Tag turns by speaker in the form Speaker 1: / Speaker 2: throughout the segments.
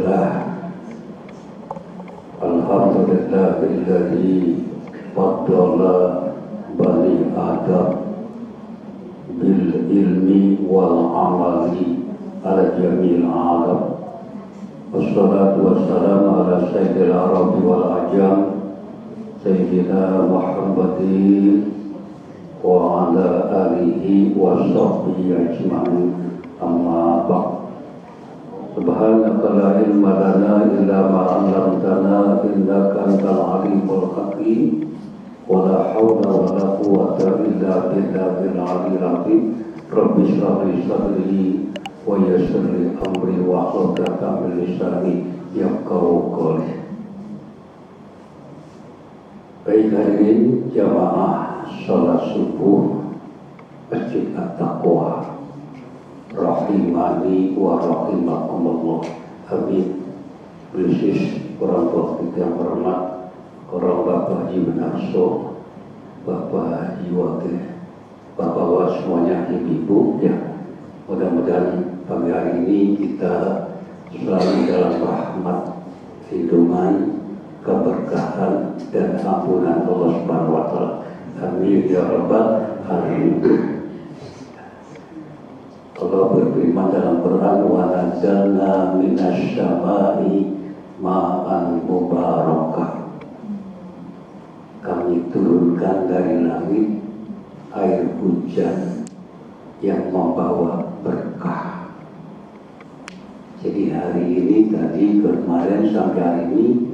Speaker 1: Alhamdulillahilladzi faddala bani Adam bil ilmi wal amali ala jamil alam. Wassalatu wassalamu ala sayyidil arabi wal ajam sayyidina Muhammadin wa ala alihi wa sahbihi ajma'in. Amma ba'd. Subhanaka la ilma lana illa ma 'allamtana innaka antal alimul hakim. Wa la haula wa la quwwata illa billahil aliyyil azim. Rabbi shrah li sadri wa yassir li amri wa hlul 'uqdatam min lisani yafqahu qawli. Baik, hadirin jamaah salat subuh Masjid At-Taqwa rahimani wa rahimakumullah. Amin. Khusus orang tua kita yang hormat, orang Bapak Haji Menarso, Bapak Haji Wakil, Bapak semuanya, ibu-ibu ya. Mudah-mudahan pagi hari ini kita selalu dalam rahmat, lindungan, keberkahan dan ampunan Allah Subhanahu wa taala. Amin ya rabbal alamin. Allah berfirman dalam Quran, wa nazzalna minasy syama'i ma'an mubarakah. Kami turunkan dari langit air hujan yang membawa berkah. Jadi hari ini, tadi, kemarin sampai hari ini,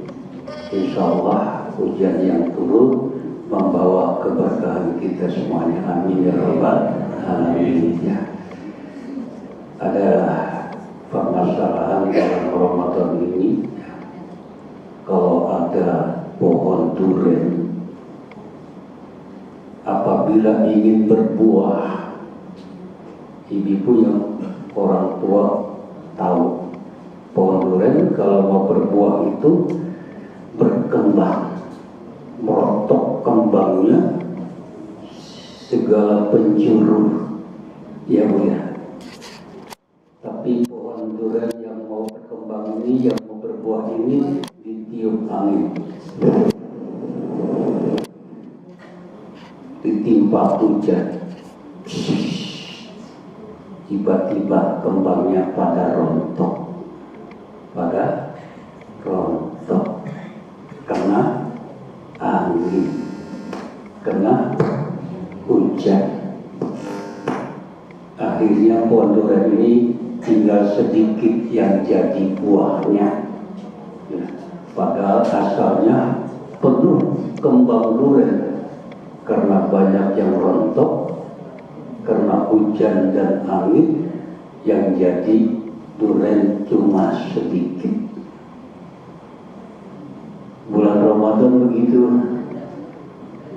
Speaker 1: insya Allah hujan yang turun membawa keberkahan kita semuanya. Amin ya rabbal alamin ya. Ada permasalahan dalam Ramadan ini. Kalau ada pohon durian, apabila ingin berbuah, ibu yang orang tua tahu, pohon durian kalau mau berbuah itu berkembang, merotok kembangnya, segala penjuru, ya Bu ya. Tapi pohon durian yang mau berkembang ini, yang mau berbuah ini, ditiup angin, ditimpa hujan, tiba-tiba kembangnya pada rontok, kena angin, kena hujan. Akhirnya pohon durian ini tinggal sedikit yang jadi buahnya ya. Padahal asalnya penuh kembang durian. Karena banyak yang rontok, karena hujan dan angin, yang jadi durian cuma sedikit. Bulan Ramadan begitu,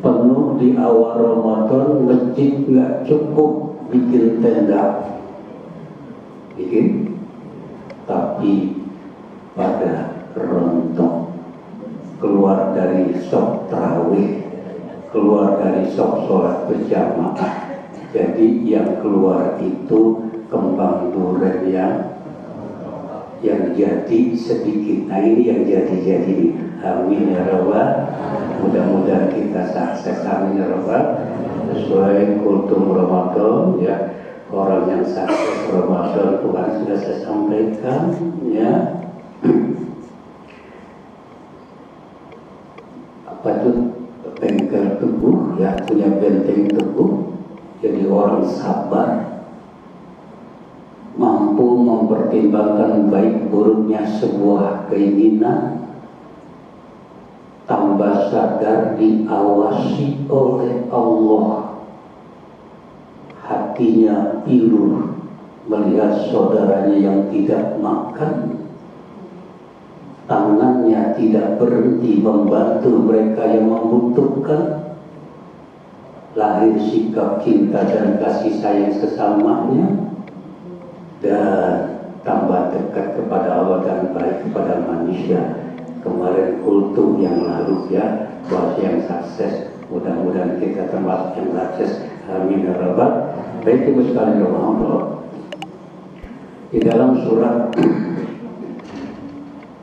Speaker 1: penuh di awal Ramadan, masjid nggak cukup bikin tenda, tapi pada rontok, keluar dari sok tarawih, keluar dari sok sholat berjamaah. Jadi yang keluar itu kembang durian yang jadi sedikit. Nah ini yang jadi. Amin ya rabbal. Mudah-mudahan kita sukses. Amin ya rabbal. Sesuai kultum Ramadan ya. Orang yang sukses Ramadan Tuhan sudah saya sampaikan ya. Apa itu? Bengkel teguh ya, punya benteng teguh. Jadi orang sabar, mampu mempertimbangkan baik buruknya sebuah keinginan, tambah sadar diawasi oleh Allah. Hatinya pilu melihat saudaranya yang tidak makan, tangannya tidak berhenti membantu mereka yang membutuhkan, lahir sikap cinta dan kasih sayang sesamanya, dan tambah dekat kepada Allah dan baik kepada manusia. Kemarin kultum yang lalu ya, bahwa yang sukses, mudah-mudahan kita termasuk yang sukses. Amin ya rabbal. Baik ibu sekalian Allah, di dalam surat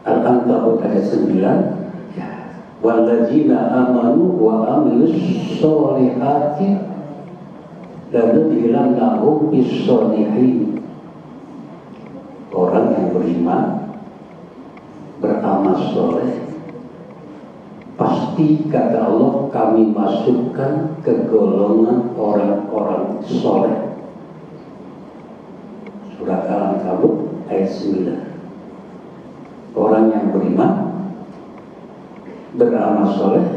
Speaker 1: Al-Ankabut ayat 9. Ya. Walladzina amanu wa amilus sholihati lanudkhilannahum bis-sholihin. Orang yang beriman, beramal soleh, pasti kata Allah kami masukkan ke golongan orang-orang soleh. Surat Al-Ankabut ayat 9. Orang yang beriman, beramal soleh,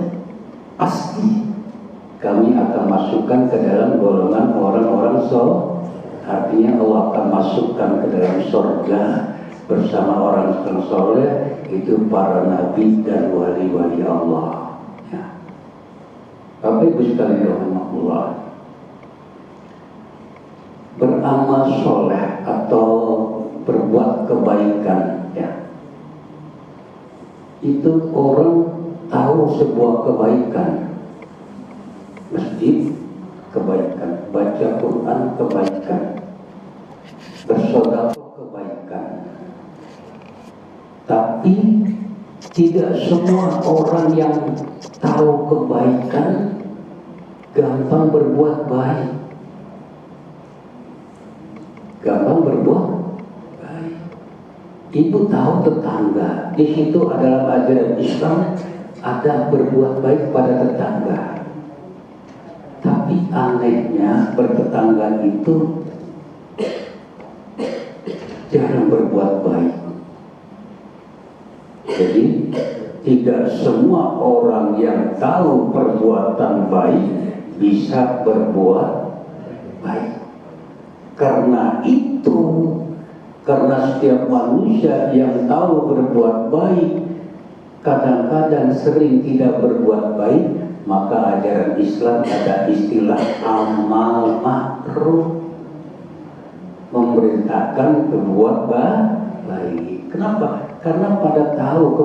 Speaker 1: pasti kami akan masukkan ke dalam golongan orang-orang soleh. Artinya Allah akan masukkan ke dalam surga bersama orang-orang soleh, itu para nabi dan wali-wali Allah. Ya. Bapak Ibu sekalian rahimahullah, beramal soleh atau berbuat kebaikan, ya, itu orang tahu sebuah kebaikan. Masjid kebaikan, baca Quran kebaikan, bersedekah kebaikan. Tapi tidak semua orang yang tahu kebaikan gampang berbuat baik. Gampang berbuat baik. Ibu tahu tetangga, di situ adalah ajaran Islam, ada berbuat baik pada tetangga. Tapi anehnya bertetangga itu jarang berbuat baik. Jadi tidak semua orang yang tahu perbuatan baik bisa berbuat baik. Karena itu, karena setiap manusia yang tahu berbuat baik kadang-kadang sering tidak berbuat baik, maka ajaran Islam ada istilah amal makruh, memerintahkan berbuat baik. Kenapa? Karena pada tahu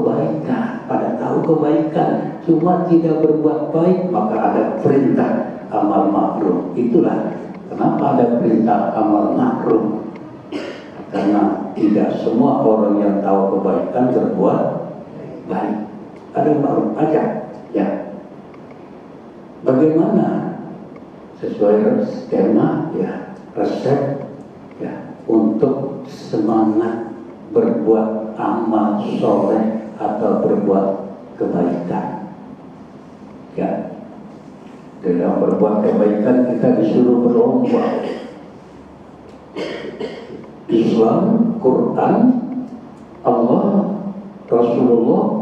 Speaker 1: kebaikan, cuma tidak berbuat baik, maka ada perintah amal makruh. Itulah kenapa ada perintah amal makruh. Karena tidak semua orang yang tahu kebaikan berbuat baik. Ada makruh aja, ya. Bagaimana sesuai skema, ya, resep, ya, untuk semangat berbuat amal soleh atau berbuat kebaikan, ya. Dalam berbuat kebaikan kita disuruh berlomba. Islam, Quran, Allah, Rasulullah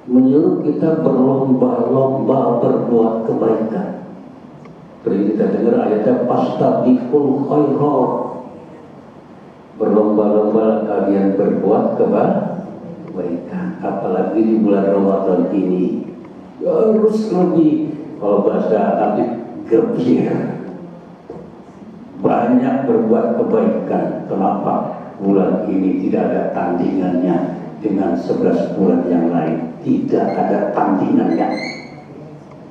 Speaker 1: menyuruh kita berlomba-lomba berbuat kebaikan. Seperti kita dengar ayatnya fastabiqul khairat, berlomba-lomba kalian berbuat kebaikan. Apalagi di bulan Ramadan ini harus lebih, kalau bahasa Arab, gebir, banyak berbuat kebaikan. Kenapa? Bulan ini tidak ada tandingannya dengan 11 bulan yang lain. Tidak ada tandingannya.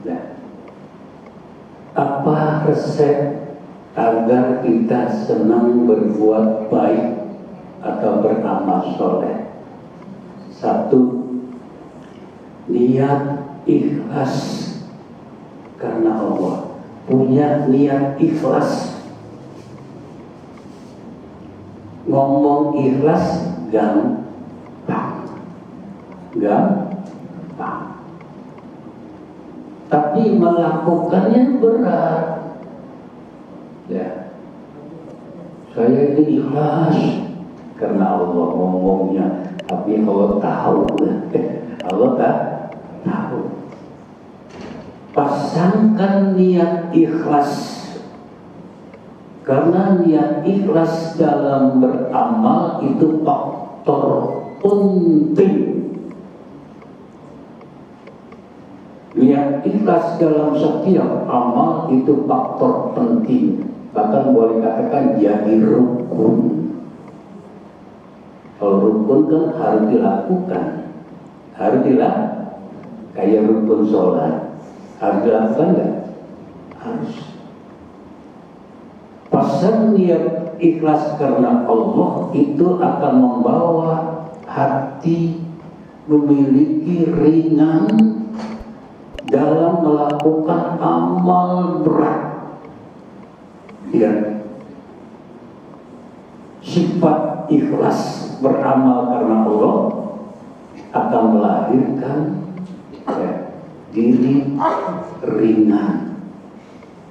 Speaker 1: Nah, apa resep agar kita senang berbuat baik atau beramal soleh? 1, niat ikhlas karena Allah. Punya niat ikhlas. Ngomong ikhlas gampang, tapi melakukannya berat. Ya, saya ini ikhlas karena Allah ngomongnya, tapi Allah tahu, Allah tak tahu. Pasangkan niat ikhlas, karena niat ikhlas dalam beramal itu faktor penting. Niat ikhlas dalam setiap amal itu faktor penting, bahkan boleh katakan jadi rukun. Kalau rukun kan harus dilakukan, kayak rukun sholat, harus dilakukan nggak? Harus. Pasang niat ikhlas karena Allah itu akan membawa hati memiliki ringan dalam melakukan amal berat. Ya. Sifat ikhlas beramal karena Allah akan melahirkan diri ringan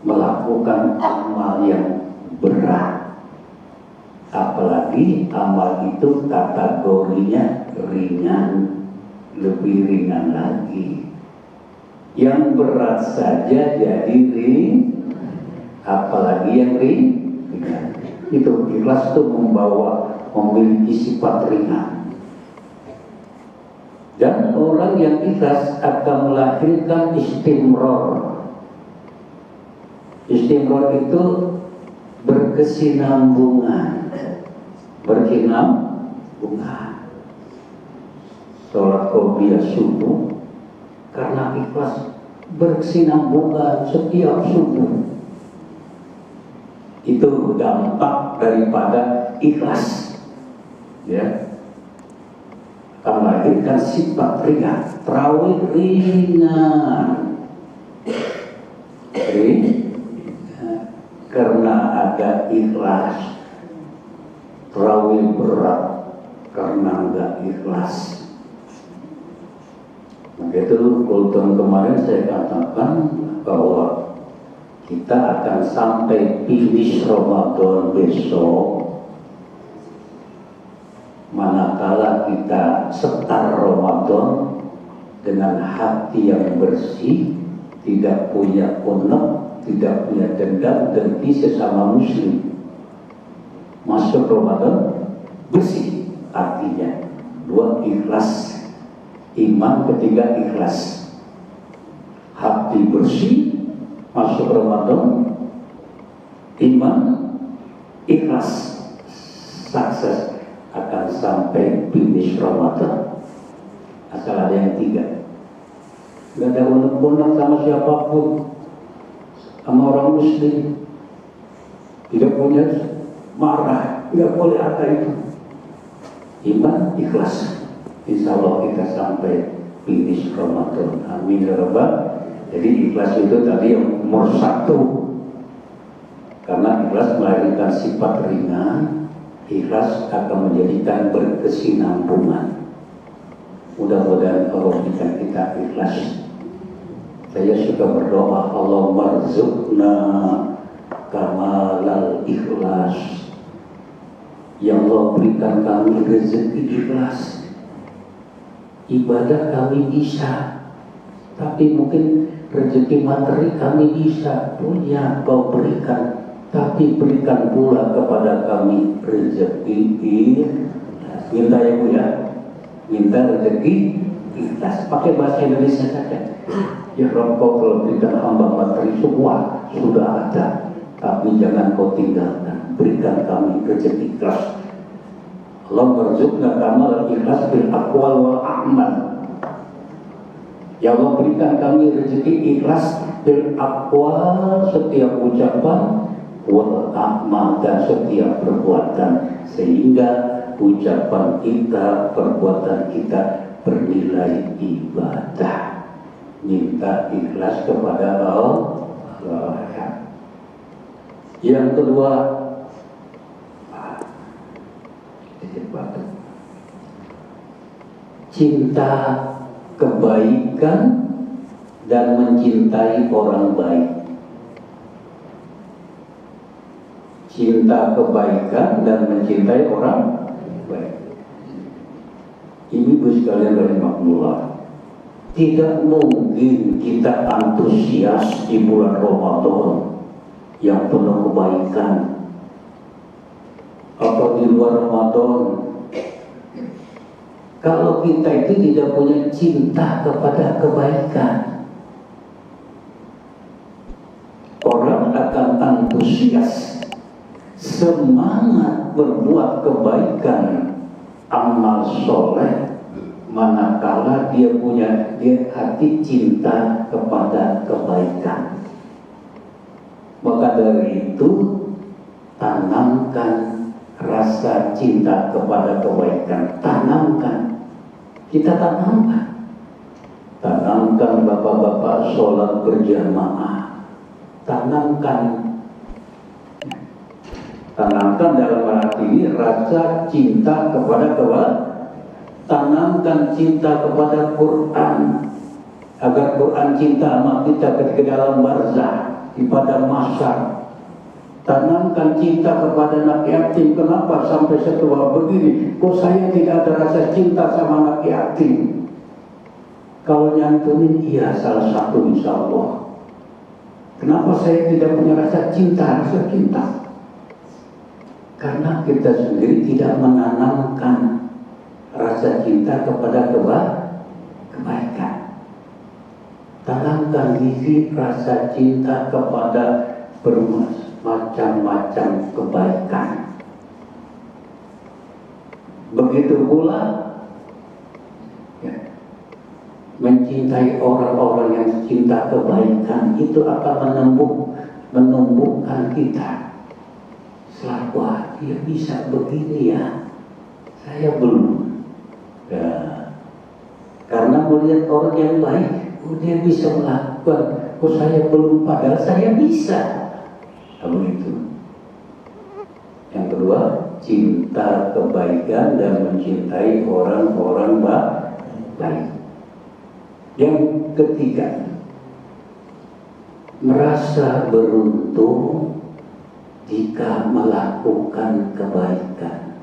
Speaker 1: melakukan amal yang berat, apalagi amal itu kategorinya ringan, lebih ringan lagi. Yang berat saja jadi apalagi yang ringan. Itu ikhlas itu memiliki sifat ringan. Dan orang yang ikhlas akan melahirkan istimror. Istimror itu berkesinambungan. Sholat qobliyah subuh karena ikhlas berkesinambungan setiap subuh. Itu dampak daripada ikhlas. Ya. Akan melahirkan sifat ringan, tarawih ringan. Karena ada ikhlas. Tarawih berat karena enggak ikhlas. Begitu kultum kemarin saya katakan bahwa kita akan sampai finish Ramadan besok manakala kita setar Ramadan dengan hati yang bersih, tidak punya unek, tidak punya dendam dengki sesama muslim. Masuk Ramadan bersih, artinya dua, ikhlas. Iman, ketiga ikhlas. Hati bersih, masuk Ramadan, iman, ikhlas, sukses akan sampai finish Ramadan. Asal ada yang tiga, gak ada unek-unek sama siapapun, sama orang muslim, tidak punya marah, gak boleh ada itu. Iman, ikhlas, insya Allah kita sampai finish Ramadan. Amin ya Rabbal. Jadi ikhlas itu tadi yang nomor satu, karena ikhlas melahirkan sifat ringan. Ikhlas akan menjadikan berkesinambungan. Mudah-mudahan Allah berikan kita ikhlas. Saya suka berdoa, Allahumma rzuqna kamalal ikhlas. Ya Allah, berikan kami rezeki ikhlas. Ibadah kami bisa, tapi mungkin rezeki materi kami bisa punya, Kau berikan. Tapi berikan pula kepada kami rezeki ikhlas. Minta ya Bu ya, minta rezeki ikhlas. Pakai bahasa Indonesia saja. Ya Rabb, Kau kalau berikan hamba materi semua sudah ada, tapi jangan Kau tinggalkan. Berikan kami rezeki ikhlas. Allah berzuqna kamal ikhlas bil aqwal wal a'mal. Ya Allah, berikan kami rezeki ikhlas bil aqwal, setiap ucapan, wal a'mal, dan setiap perbuatan, sehingga ucapan kita, perbuatan kita bernilai ibadah. Minta ikhlas kepada Allah. Yang kedua, cinta kebaikan dan mencintai orang baik. Cinta kebaikan dan mencintai orang baik. Ibu sekalian rahimahullah, tidak mungkin kita antusias di bulan Ramadan yang penuh kebaikan, atau di luar Ramadan, kalau kita itu tidak punya cinta kepada kebaikan. Orang akan antusias, semangat berbuat kebaikan, amal soleh, manakala dia punya hati cinta kepada kebaikan. Maka dari itu, tanamkan rasa cinta kepada kebaikan, tanamkan. Kita tanamkan. Tanamkan bapak-bapak sholat berjamaah. Tanamkan dalam arti ini rasa cinta kepada kebaikan. Tanamkan cinta kepada Quran, agar Quran cinta sama kita ketika dalam barzah, di padang mahsyar. Tanamkan cinta kepada anak yatim. Kenapa sampai setua begini kok saya tidak ada rasa cinta sama anak yatim? Kalau nyantunin, iya salah satu insya Allah. Kenapa saya tidak punya rasa cinta? Karena kita sendiri tidak menanamkan rasa cinta kepada kebaikan. Tanamkan diri rasa cinta kepada bermacam-macam kebaikan. Begitu pula mencintai orang-orang yang cinta kebaikan itu akan menumbuhkan kita. Selalu, wah dia bisa begini ya, saya belum. Ya. Karena melihat orang yang baik, dia bisa melakukan, kok saya belum, padahal saya bisa. Kalau itu. Yang kedua, cinta kebaikan dan mencintai orang-orang baik. Yang ketiga, merasa beruntung jika melakukan kebaikan.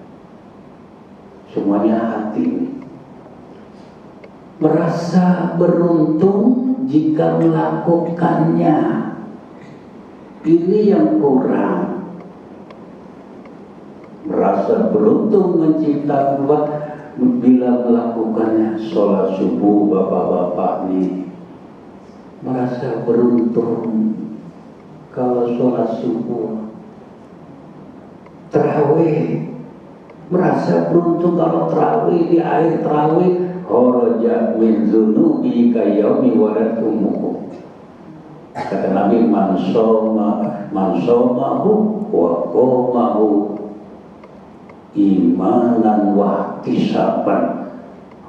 Speaker 1: Semuanya hati. Merasa beruntung jika melakukannya. Ini yang kurang. Merasa beruntung mencintai Allah bila melakukannya. Sholat subuh bapak-bapak nih, merasa beruntung kalau sholat subuh. Tarawih, merasa beruntung kalau tarawih, di akhir tarawih kharaja min dzunubi kayaumi waladtu ummuhu. Kata Nabi, man somahu wa qamahu imanan wa ihtisaban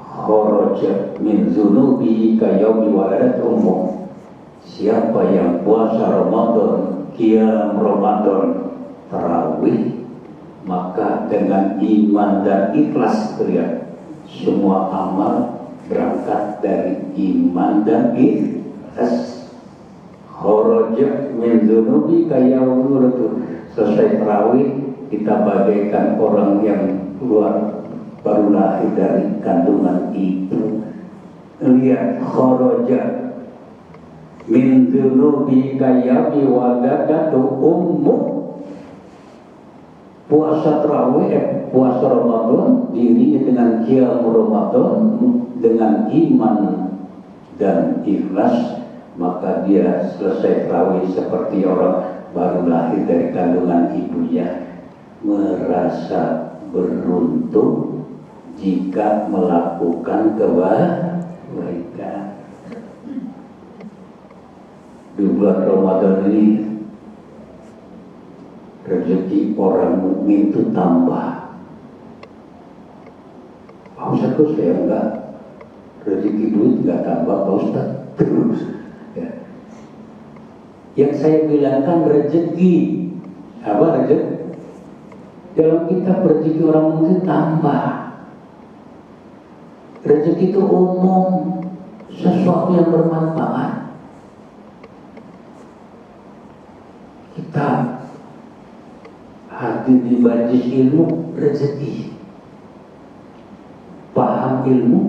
Speaker 1: kharaja min dzunubi kayaumi waladtu ummuhu. Siapa yang puasa Ramadan, qiyam Ramadan, tarawih, maka dengan iman dan ikhlas, lihat, semua amal berangkat dari iman dan ikhlas. Kharaja min dzunubi kayaumi. Selesai tarawih, kita bagaikan orang yang baru lahir dari kandungan ibu. Lihat, kharaja min dzunubi kayaumi waladatu ummu. Puasa tarawih, puasa Ramadan, dirinya dengan qiyam Ramadan, dengan iman dan ikhlas, maka dia selesai tarawih seperti orang baru lahir dari kandungan ibunya. Merasa beruntung jika melakukan kebaikan. Di bulan Ramadan ini rezeki orang mukmin itu tambah. Pak Ustaz, kok saya enggak, rezeki duit enggak tambah Pak Ustaz, terus ya. Yang saya bilangkan rezeki apa, rezeki dalam kitab rezeki orang mukmin tambah. Rezeki itu umum, sesuatu yang bermanfaat. Kita hadir di majlis ilmu, rezeki. Paham ilmu,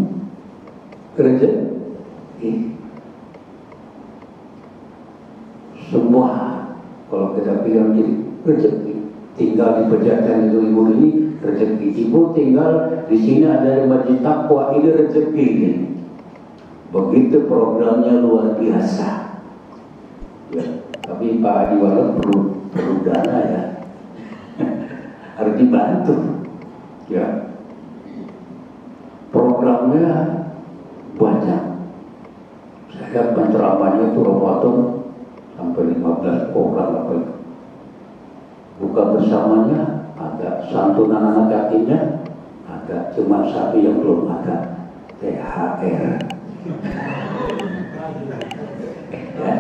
Speaker 1: rezeki. Semua kalau kita bilang jadi rezeki. Tinggal di pejaten itu ibu ini rezeki. Ibu tinggal di sini ada majlis takwa, ini rezeki. Begitu programnya luar biasa. Ya, tapi Pak Haji Walau perlu dana ya. Harus dibantu, ya. Programnya banyak. Saya penceramahnya itu Ramadan sampai 15 orang apa itu. Buka bersamanya ada. ada. Santunan anak yatimnya ada, cuma satu yang belum ada, THR. Ya,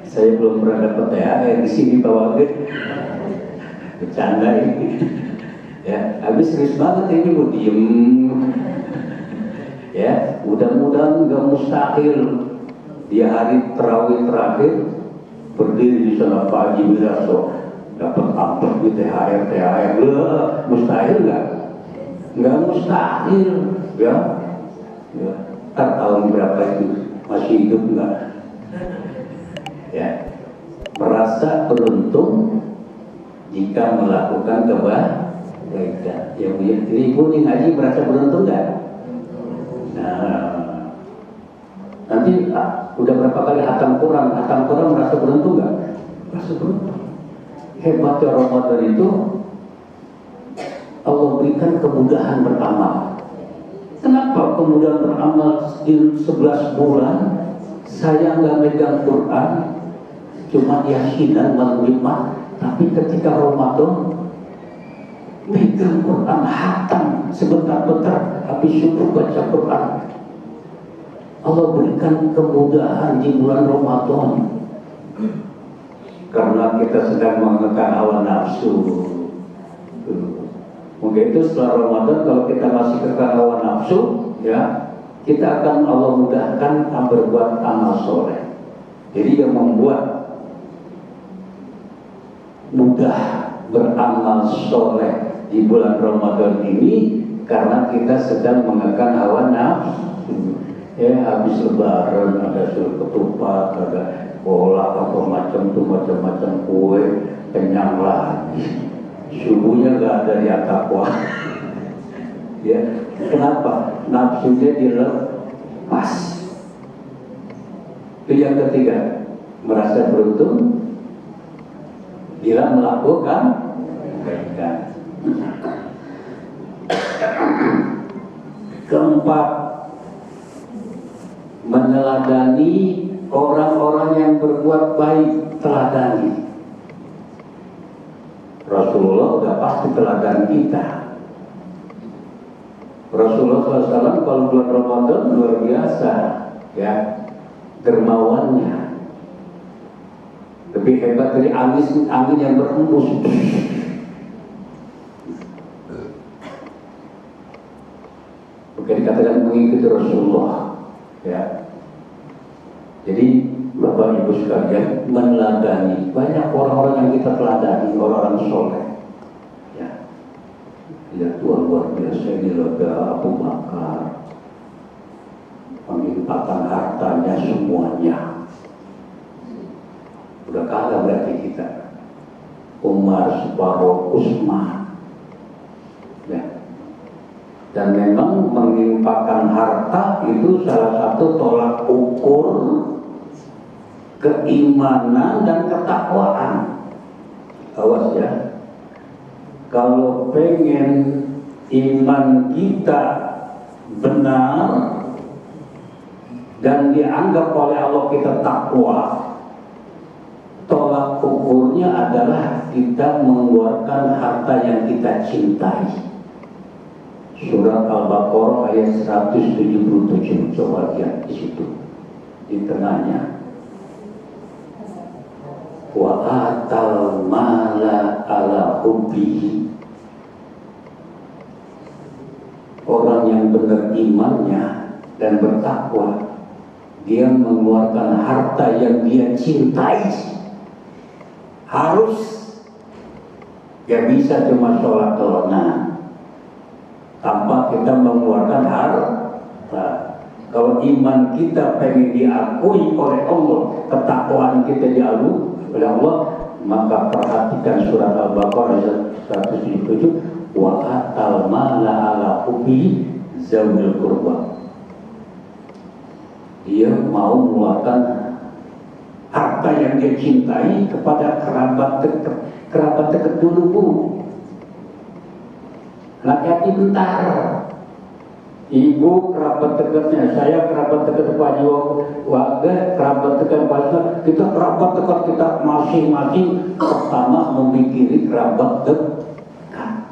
Speaker 1: saya belum pernah dapat THR di sini Pak Wakil. Bercanda ini. Ya, habis serius banget ini mau diem. Ya, mudah-mudahan nggak mustahil dia hari terawih terakhir berdiri di sana Pak Haji Wiraso dapat amplop di THR. Mustahil nggak mustahil ya. Ntar tahun berapa itu masih hidup nggak ya, merasa beruntung jika melakukan kebaikan. Ya Bu, ibu nih ngaji merasa beruntung nggak? Nah, nanti udah berapa kali hatam Quran merasa beruntung nggak? Merasa beruntung. Hebatnya Ramadan itu Allah berikan kemudahan beramal. Kenapa kemudahan beramal di 11 bulan saya nggak megang Quran, cuma yasinan malam Jumat, tapi ketika Ramadan megang Quran hatam sebentar-bentar habis subuh baca Quran. Allah berikan kemudahan di bulan Ramadan karena kita sedang mengekang hawa nafsu. Mungkin itu setelah Ramadan kalau kita masih kekang hawa nafsu, ya kita akan Allah mudahkan berbuat amal soleh. Jadi yang membuat mudah beramal soleh di bulan Ramadan ini karena kita sedang mengekang hawa nafsu. Ya habis lebaran ada suruh ketupat, ada bola apa macam kue, kenyang lagi. Subuhnya nggak ada di takwa. Ya, kenapa? Nafsunya dilepas. Itu yang ketiga, merasa beruntung bila melakukan kebaikan. Keempat, meneladani orang-orang yang berbuat baik, teladani. Rasulullah udah pasti teladan kita. Rasulullah SAW kalau bulan Ramadan luar biasa, ya dermawannya, lebih hebat dari angin yang berhembus. Bukan dikatakan mengikuti Rasulullah, ya. Jadi Bapak Ibu sekalian meneladani banyak orang-orang yang kita teladani, orang-orang soleh. Ya, lihat Tuhan luar biasa ini lega Abu Bakar, melimpahkan hartanya semuanya. Udah kalah berarti kita. Umar separuh, Utsman. Ya. Dan memang melimpahkan harta itu salah satu tolak ukur keimanan dan ketakwaan. Awas ya, kalau pengen iman kita benar dan dianggap oleh Allah kita takwa, tolak ukurnya adalah kita mengeluarkan harta yang kita cintai. Surat Al-Baqarah ayat 177, coba lihat di situ di tengahnya. Wa atal mala ala hubbihi. Orang yang benar imannya dan bertakwa, dia mengeluarkan harta yang dia cintai. Harus, gak bisa cuma sholat tolonan tanpa kita mengeluarkan harta. Kalau iman kita pengen diakui oleh Allah, ketakwaan kita diakui oleh Allah, maka perhatikan surat Al-Baqarah 177, wa atal mala ala hubbi zawil qurba. Dia mau mengeluarkan harta yang dia cintai kepada kerabat dekat dulu, Bu. Hati-hati bentar. Ibu kerabat dekatnya, saya kerabat dekat Pak Warga, kerabat dekat Pak, kita kerabat dekat kita masing-masing pertama memikiri kerabat dekat.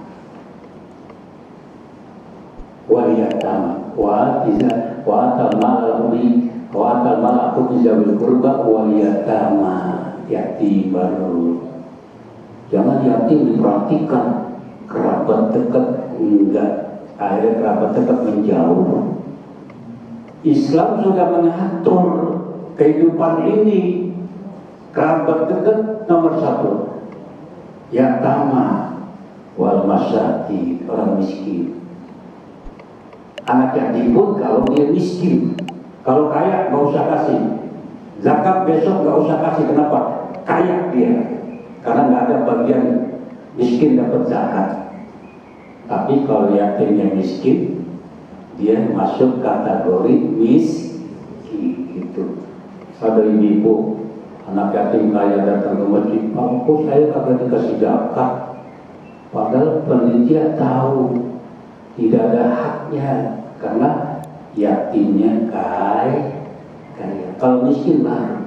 Speaker 1: yatama wa atal mal aku bisa berkurba wal yatama, yatim baru. Jangan yatim diperhatikan, kerabat dekat enggak, akhirnya kerabat dekat menjauh. Islam sudah mengatur kehidupan ini. Kerabat dekat nomor 1, yatama wal masakin, orang miskin. Anak yatim pun kalau dia miskin, kalau kaya nggak usah kasih zakat, besok nggak usah kasih. Kenapa? Kaya dia, karena nggak ada bagian miskin dapat zakat. Tapi kalau yatimnya miskin, dia masuk kategori miskin gitu. Ada ibu anak yatim kaya datang ke masjid, "Pak, kok saya kagak dikasih zakat?" Padahal panitia tahu tidak ada haknya, karena yatimnya kaya. Kalau miskin baru.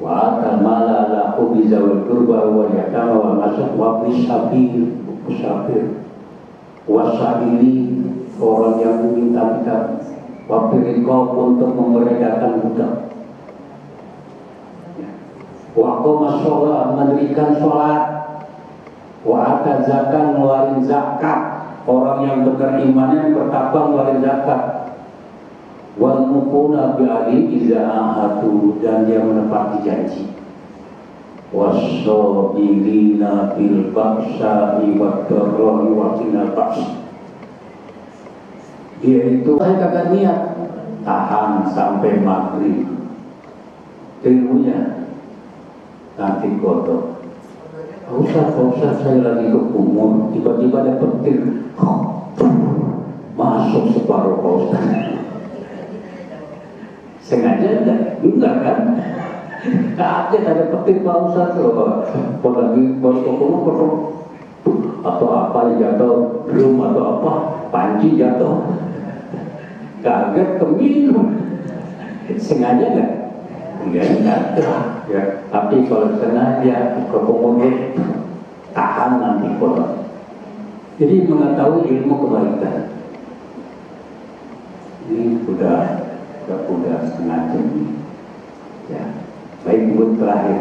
Speaker 1: Wa tamala lahu bizawil qurba wa yatama wal masak wa bisabil, musafir. Wasaili, orang yang minta-minta, wabirikau untuk memerdekakan budak. Wa qoma sholat, mendirikan sholat. Wa ata zakat, ngeluarin zakat. Orang yang benar imannya bertakwa ngeluarin zakat. Wal mufuna bi ahli iza ahadu, dan dia menepati janji. Wassobirina bil ba'sa'i wad dharra'i wa hinal ba's. Dia itu saya kagak niat tahan sampai maghrib. Ilmunya nanti kodok. Ustaz, saya lagi ke kumur, tiba-tiba ada petir, masuk separuh Ustaz. Sengaja enggak kan? Kaget ada petir Pak Ustaz loh. Kalau lagi bos kumur atau apa jatuh, drum atau apa, panci jatuh. Kaget keminum. Sengaja enggak? Enggak. Ya, tapi kalau sengaja ke kumur tahan nanti kodok. Jadi mengetahui ilmu kebaikan. Ini udah setengah jam. Ya, baik buat terakhir.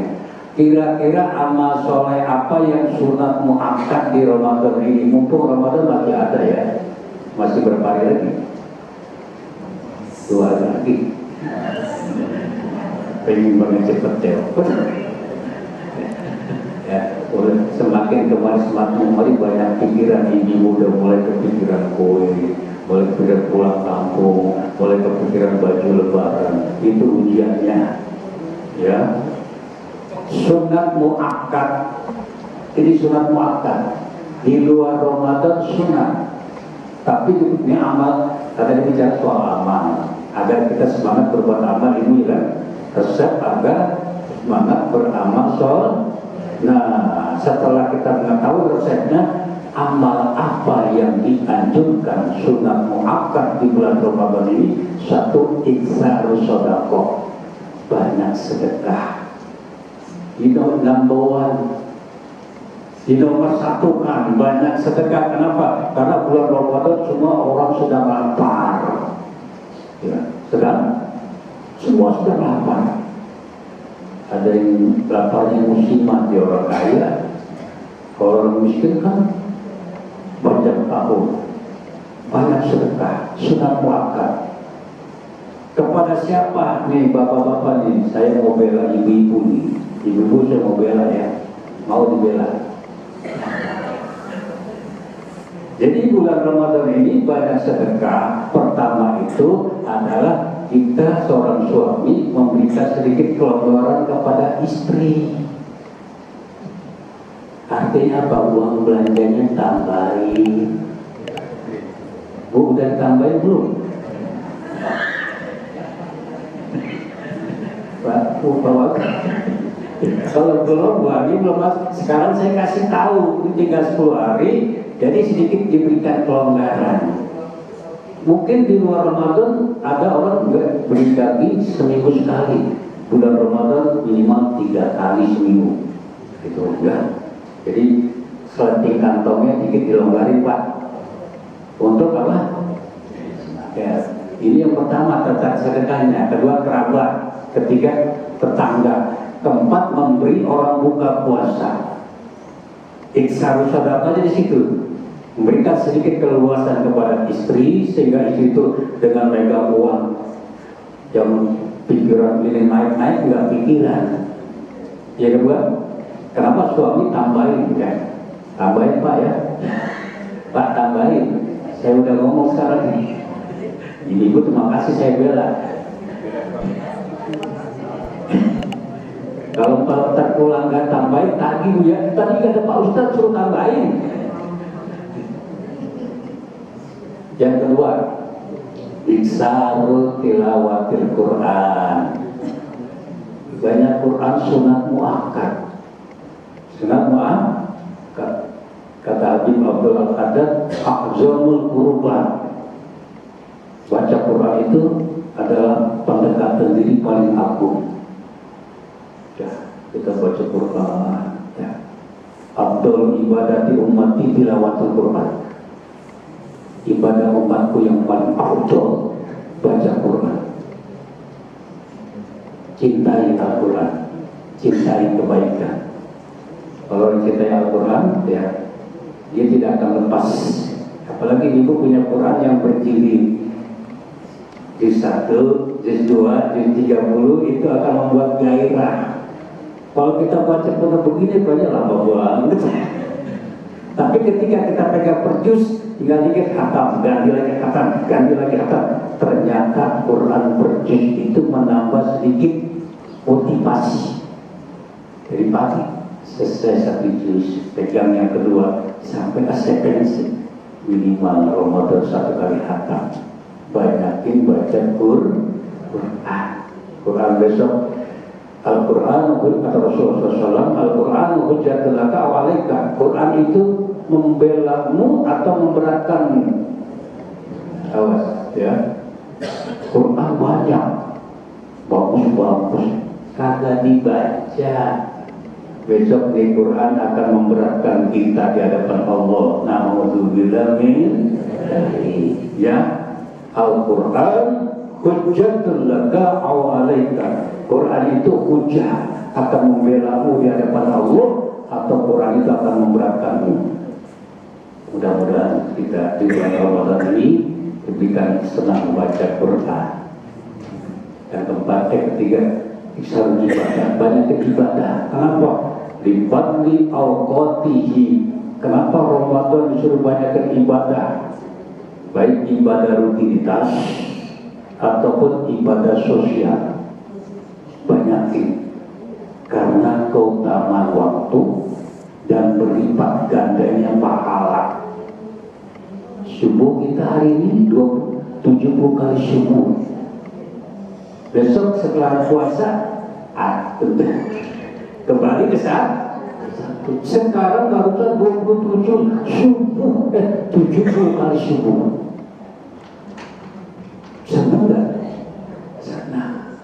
Speaker 1: Kira-kira amal soleh apa yang sunat muakkad di Ramadan ini? Mumpung Ramadan masih ada ya, masih berapa hari lagi? 2 hari lagi. Pengen banget cepet ya. Ya, semakin kemari banyak pikiran ini, udah mulai kepikiran kue, mulai kepikiran pulang kampung, mulai kepikiran baju lebaran. Itu ujiannya. Ya, sunat muakkad. Ini sunat muakkad. Di luar Ramadan sunat. Tapi ini amal. Tadi bicara soal amal. Agar kita semangat berbuat amal ini kan. Resep agar semangat beramal soleh. Nah, setelah kita mengetahui resepnya, amal apa yang dianjurkan sunat muakkad di bulan Ramadan ini? 1, iksarus sedekah, banyak sedekah. Ini number 1. Di nomor 1 kan banyak sedekah. Kenapa? Karena bulan Ramadan semua orang sedang lapar. Ya, semua sedang lapar. Ada yang laparnya musiman di orang kaya. Kalau orang miskin kan banyak tahun, banyak sedekah, sunat muakkad. Kepada siapa nih bapak-bapak nih? Saya mau bela ibu-ibu nih. Ibu-ibu saya mau bela ya, mau dibela. Jadi bulan Ramadan ini banyak sedekah. Pertama itu adalah kita seorang suami memberikan sedikit kelonggaran kepada istri. Artinya apa? Uang belanjanya tambahin. Bu, udah tambahin belum? Pak, bawa. Kalau belum, Bu Ani belum masuk. Sekarang saya kasih tahu, tinggal 10 hari, jadi sedikit diberikan kelonggaran. Mungkin di luar Ramadan ada orang nggak beri daging seminggu sekali. Bulan Ramadan minimal 3 kali seminggu. Gitu ya. Jadi selenting kantongnya dikit dilonggarin Pak. Untuk apa? yang pertama tata sedekahnya, kedua kerabat, ketiga tetangga, keempat memberi orang buka puasa. Iksaru sedekahnya di situ, memberikan sedikit keluasan kepada istri sehingga istri itu dengan megang uang yang pikiran ini naik-naik nggak pikiran. Yang kedua, kenapa suami tambahin kan? Tambahin Pak ya, Pak tambahin. Saya udah ngomong sekarang ini. Ibu terima kasih saya bela. Kalau Pak Ustadz pulang nggak tambahin, tadi ya tadi ada Pak Ustadz suruh tambahin. Yang kedua, iksaru tilawatil Quran. Banyak Quran sunat muakkad. Sunat muakkad. Kata Habib Abdul Al-Haddad, a'zamul qurban. Baca Quran itu adalah pendekatan diri paling agung. Ya, kita baca Quran. Ya. Abdul ibadati ummati tilawatul Quran. Ibadah umatku yang paling afdal baca Quran. Cintai Al-Quran, cintai kebaikan. Kalau cintai Al-Quran, ya dia tidak akan lepas. Apalagi ibu punya Quran yang berjilid. Juz 1, juz 2, juz 30 itu akan membuat gairah. Kalau kita baca Quran begini banyak lama banget. Tapi ketika kita pegang per juz, tinggal dikit khatam, ganti lagi khatam, ganti lagi khatam. Ternyata Quran per juz itu menambah sedikit motivasi. Dari pagi selesai satu juz, pegang yang kedua sampai asepensi minimal Ramadan 1 kali khatam. Banyakin baca Quran. Quran besok Al-Quran kata Rasulullah SAW, Al-Quran hujjatul laka wa alaika. Quran itu membelamu atau memberatkanmu. Awas ya. Quran banyak, bagus-bagus, kagak dibaca. Besok di Quran akan memberatkan kita di hadapan Allah. Na'udzubillah min ya. Al-Quran hujjatul laka aw alaika. Quran itu hujjah, akan membelamu di hadapan Allah, atau Quran itu akan memberatkanmu. Mudah-mudahan kita di bulan Ramadan ini diberikan senang membaca Quran. Yang keempat, ketiga, iksaru ibadah, banyak ibadah. Kenapa? Lifadli awqatihi. Kenapa Ramadan disuruh banyak ibadah? Baik ibadah rutinitas ataupun ibadah sosial. Banyakin, karena keutamaan waktu dan berlipat gandanya pahala. Subuh kita hari ini 70 kali subuh. Besok setelah puasa kembali ke saat. Sekarang barusan 27 subuh, 70 kali subuh. Senang gak? Senang.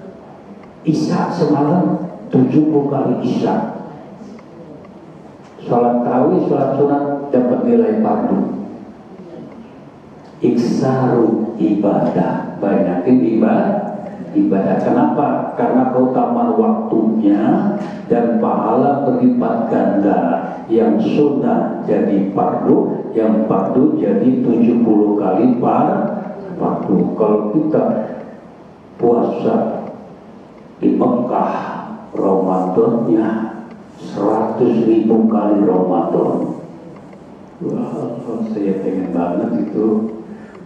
Speaker 1: Isya semalam 70 kali isya. Sholat tarawih, sholat sunat dapat nilai fardu. Iksaru ibadah, banyakin ibadah. Kenapa? Karena keutamaan waktunya dan pahala berlipat ganda. Yang sunnah jadi fardu, yang fardu jadi 70 kali fardu. Kalau kita puasa di Mekah, Ramadannya 100.000 kali Ramadan. Wah, saya pengen banget itu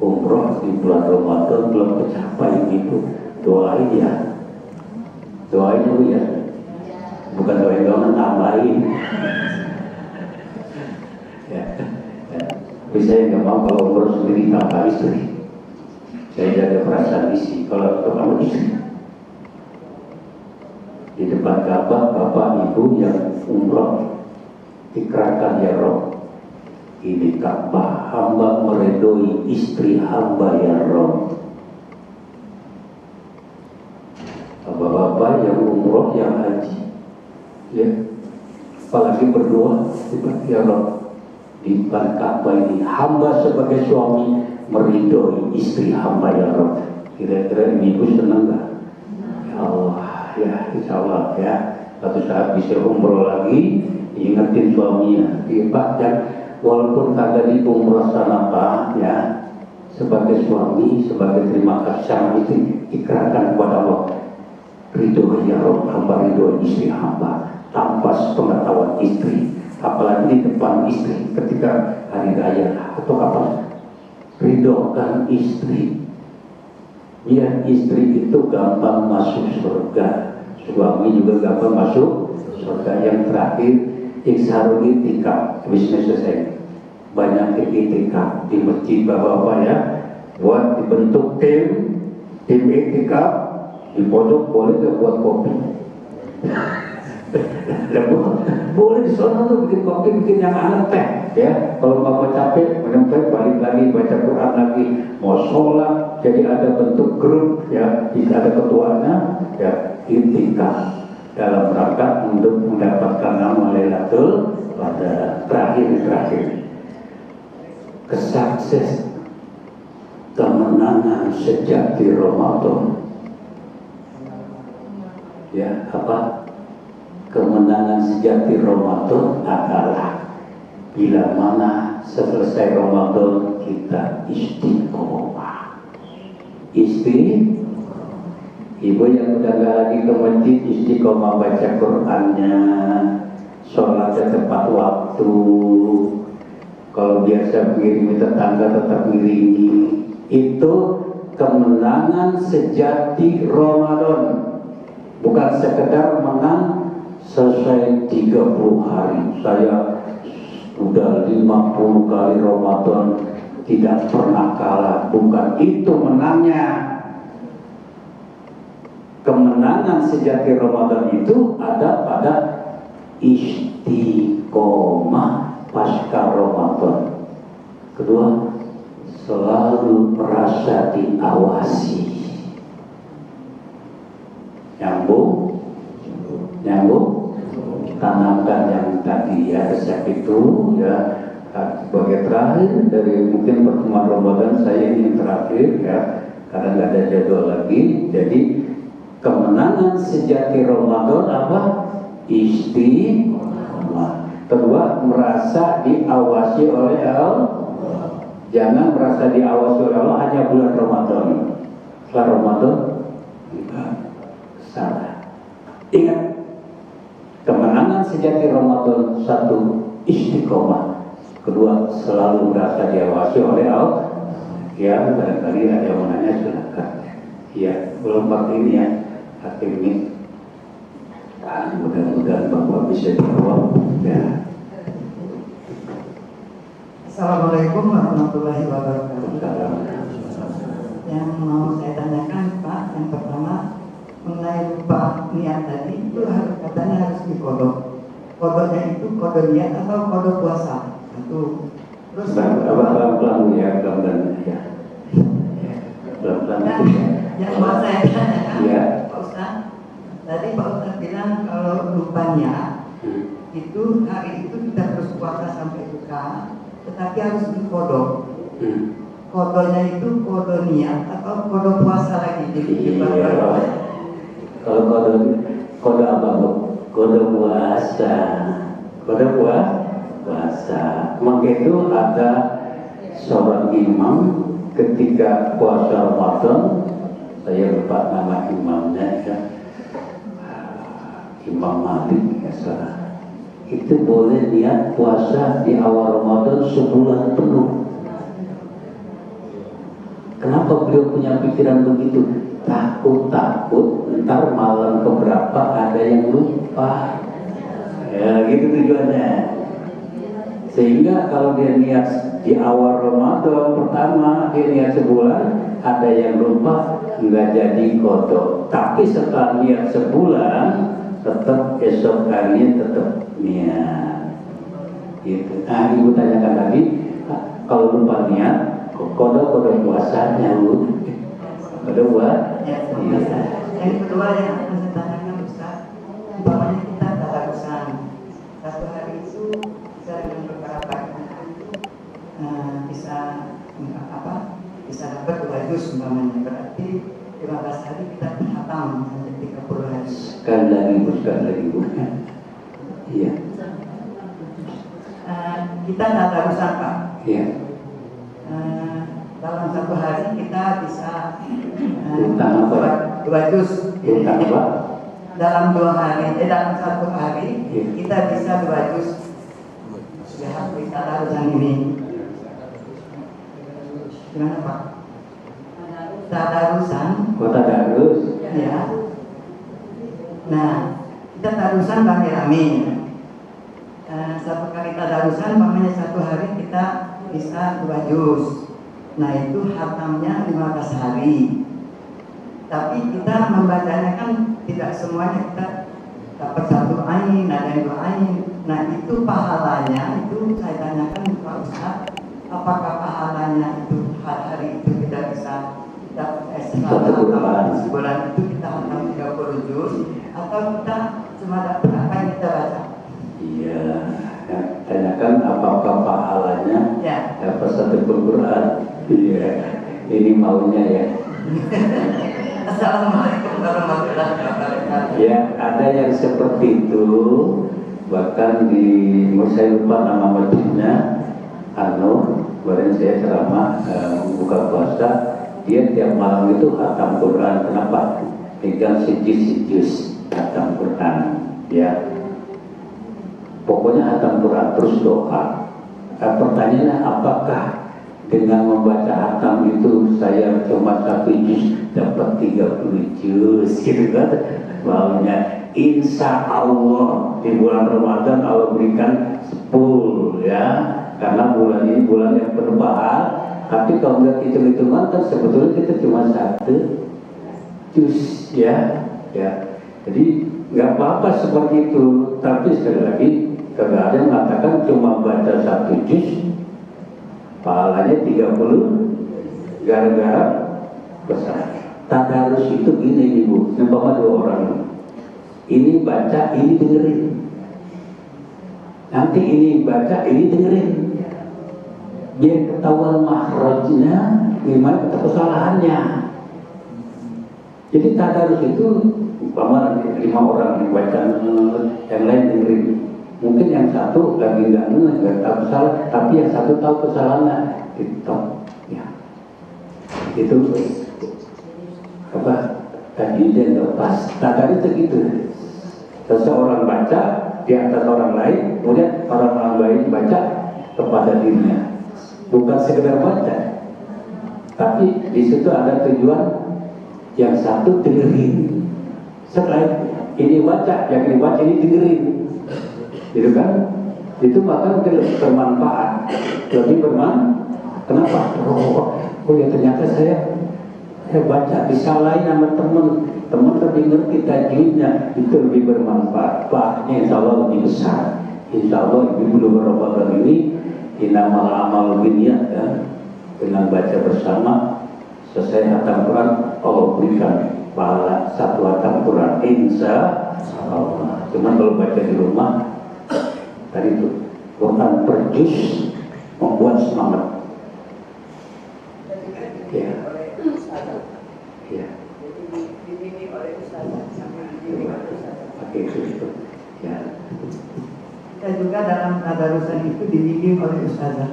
Speaker 1: umroh di bulan Ramadan, belum tercapai gitu. Doain ya, doain dulu ya, bukan doain doang, tambahin. Ya. Tapi saya nggak mau kalau umroh sendiri tanpa istri. Saya jaga perasaan istri. Kalau ketemu istri di depan Ka'bah, bapak ibu yang umroh ikrarkan ya Rob, ini Ka'bah, hamba meridhoi istri hamba ya Rob. Bapak-bapak yang umroh, yang haji, ya, apalagi berdoa ya Rob, di depan Ka'bah ini hamba sebagai suami meridhoi istri hamba ya Rob. Kira-kira ibu senang nggak? Ya Allah, ya insya Allah ya. Suatu saat bisa umroh lagi, ingetin suaminya. Iya Pak, dan walaupun kagak di umroh sana Pak, ya sebagai suami, sebagai terima kasih sama istri, ikrarkan kepada Allah. Ridho ya Rob, hamba ridho istri hamba tanpa pengetahuan istri, apalagi di depan istri ketika hari raya atau apa. Ridhokan istri, biar istri itu gampang masuk surga, suami juga gampang masuk surga. Yang terakhir, iksarul itikaf, bisnis selesai. Banyak itikaf di masjid bapak-bapak ya, buat dibentuk tim itikaf di pojok, boleh nggak buat kopi? Boleh di sana tuh bikin kopi, bikin yang aneh teh ya. Kalau bapak capek minum teh, balik lagi baca Quran lagi, mau sholat jadi ada bentuk grup ya, ada ketuanya ya, itikaf dalam rangka untuk mendapatkan nama Lailatul Qadar. Terakhir kesukses kemenangan sejati Ramadan ya, apa? Kemenangan sejati Ramadan adalah bila mana selesai Ramadan kita istiqomah. Ibu yang udah gak lagi ke masjid, istiqomah baca Qur'annya, sholatnya tepat waktu. Kalau biasa mengiringi tetangga tetap mengiringi. Itu kemenangan sejati Ramadan. Bukan sekedar menang selesai 30 hari. Saya sudah 50 kali Ramadan tidak pernah kalah. Bukan itu menangnya. Kemenangan sejati Ramadan itu ada pada istiqomah pasca Ramadan. Kedua, selalu merasa diawasi. Nyambung? Tanamkan yang tadi ya, resep itu ya. Sebagai terakhir dari mungkin pertemuan Ramadan saya ini terakhir ya, karena nggak ada jadwal lagi. Jadi kemenangan sejati Ramadan apa? Istiqomah. Kedua, merasa diawasi oleh Allah. Jangan merasa diawasi oleh Allah hanya bulan Ramadan. Setelah Ramadan enggak, salah. Ingat, kemenangan sejati Ramadan, satu, istiqomah. Kedua, selalu merasa diawasi oleh Allah. Ya, barangkali ada yang mau nanya, silakan. Ya, belum waktu ini ya, akhir ini. Mudah-mudahan Bapak bisa jawab. Ya.
Speaker 2: Assalamualaikum warahmatullahi wabarakatuh. Yang mau saya tanyakan Pak, yang pertama mengenai lupa niat tadi itu katanya harus dikodok. Kodoknya itu kode niat atau kode puasa? Itu. Terus
Speaker 1: pelan-pelan ya, pelan-pelan ya. Pelan-pelan.
Speaker 2: Yang mau saya tanyakan
Speaker 1: ya.
Speaker 2: Pak Ustaz, tadi Pak Ustaz bilang kalau lupa niat itu hari itu kita terus puasa sampai buka, tetapi harus dikodok. Kodonya itu kode niat atau kode puasa lagi? Jadi
Speaker 1: kalau kode apa Bu? Kode puasa. Kode puasa. Maka itu ada seorang imam ketika puasa Ramadan, saya lupa nama imamnya ya, Imam Malik ya salah. Itu boleh niat puasa di awal Ramadan sebulan penuh. Kenapa beliau punya pikiran begitu? Takut ntar malam keberapa ada yang lupa. Ya gitu tujuannya. Sehingga kalau dia niat di awal Ramadan pertama, dia niat sebulan, ada yang lupa, nggak jadi kodok. Tapi setelah niat sebulan, tetap esok harinya tetap niat. Gitu. Nah, ibu tanyakan tadi, kalau lupa niat, kode puasanya Bu. Kode buat?
Speaker 2: Yang kedua yang akan saya tanyakan Ustaz, umpamanya kita tadarusan satu hari itu bisa dengan beberapa bisa dapat 2 juz juz umpamanya, berarti 15 hari kita khatam sampai 30 hari.
Speaker 1: Sekali lagi Bu. Iya.
Speaker 2: Kita tadarusan Pak.
Speaker 1: Iya.
Speaker 2: Dalam satu hari kita bisa
Speaker 1: Tentang apa?
Speaker 2: 2 juz.
Speaker 1: Tentang apa?
Speaker 2: Dalam 2 hari, dalam 1 hari
Speaker 1: Iya.
Speaker 2: kita bisa 2 juz. Ya, kita tadarusan ini. Gimana Pak? Tadarusan.
Speaker 1: Kota Darus.
Speaker 2: Ya. Nah, kita tadarusan rame-rame. Satu kali tadarusan, umpamanya 1 hari kita bisa 2 juz. Nah, itu hatamnya 15 hari. Tapi kita membacanya kan tidak semuanya kita dapat 1 ain, ada yang 2 ain. Nah, itu pahalanya, itu saya tanyakan Pak Ustaz, apakah pahalanya itu hari itu kita bisa dapat sebulan itu kita hatam 30 juz, atau kita cuma dapat apa yang kita baca?
Speaker 1: Iya. Tanyakan apakah pahalanya dapat 1 Quran. Iya. Ini maunya ya.
Speaker 2: Assalamualaikum warahmatullahi wabarakatuh.
Speaker 1: Ya, ada yang seperti itu. Bahkan di, saya lupa nama masjidnya, kemarin saya ceramah buka puasa, dia tiap malam itu khatam Quran. Kenapa? Pegang sijus khatam Quran. Ya, pokoknya khatam Quran terus doa. Pertanyaannya, apakah dengan membaca khatam itu saya cuma 1 juz dapat 30 juz gitu kan? Maunya insya Allah di bulan Ramadan Allah berikan 10 ya, karena bulan ini bulan yang penuh pahala. Tapi kalau nggak hitung-hitungan kan sebetulnya kita cuma 1 juz ya. Jadi nggak apa-apa seperti itu. Tapi sekali lagi kalau ada yang mengatakan cuma baca 1 juz pahalanya 30 gara-gara besar. Tadarus itu gini Ibu, umpama 2 orang. Ini baca, ini dengerin. Nanti ini baca, ini dengerin. Biar ketahuan makhrajnya, gimana kesalahannya. Jadi tadarus itu umpama 5 orang yang baca, yang lain dengerin. Mungkin yang satu lagi nggak tahu salah, tapi yang satu tahu kesalahannya. Itu ya. Itu apa? Tadi dia lepas. Tadi itu gitu. Seseorang baca di atas orang lain, kemudian orang lain baca kepada dirinya. Bukan sekedar baca, tapi di situ ada tujuan. Yang satu dengerin. Setelah ini baca, yang ini baca ini dengerin. Gitu kan? Itu maka bermanfaat, lebih bermanfaat. Kenapa? Oh ya ternyata saya baca disalahin sama teman lebih ngerti tajwidnya, itu lebih bermanfaat. Pahalanya insya Allah lebih besar. Insya Allah Ibu belum Ramadan ini inamal amal binniyat ya. Dengan baca bersama selesai hatam Quran, Allah berikan pahala 1 hatam Quran insya Allah. Cuman kalau baca di rumah tadi itu Quran per juz membuat semangat. Ya. Ya. Oke, itu. Ya.
Speaker 2: Kita juga dalam tadarusan itu dibimbing oleh ustazah.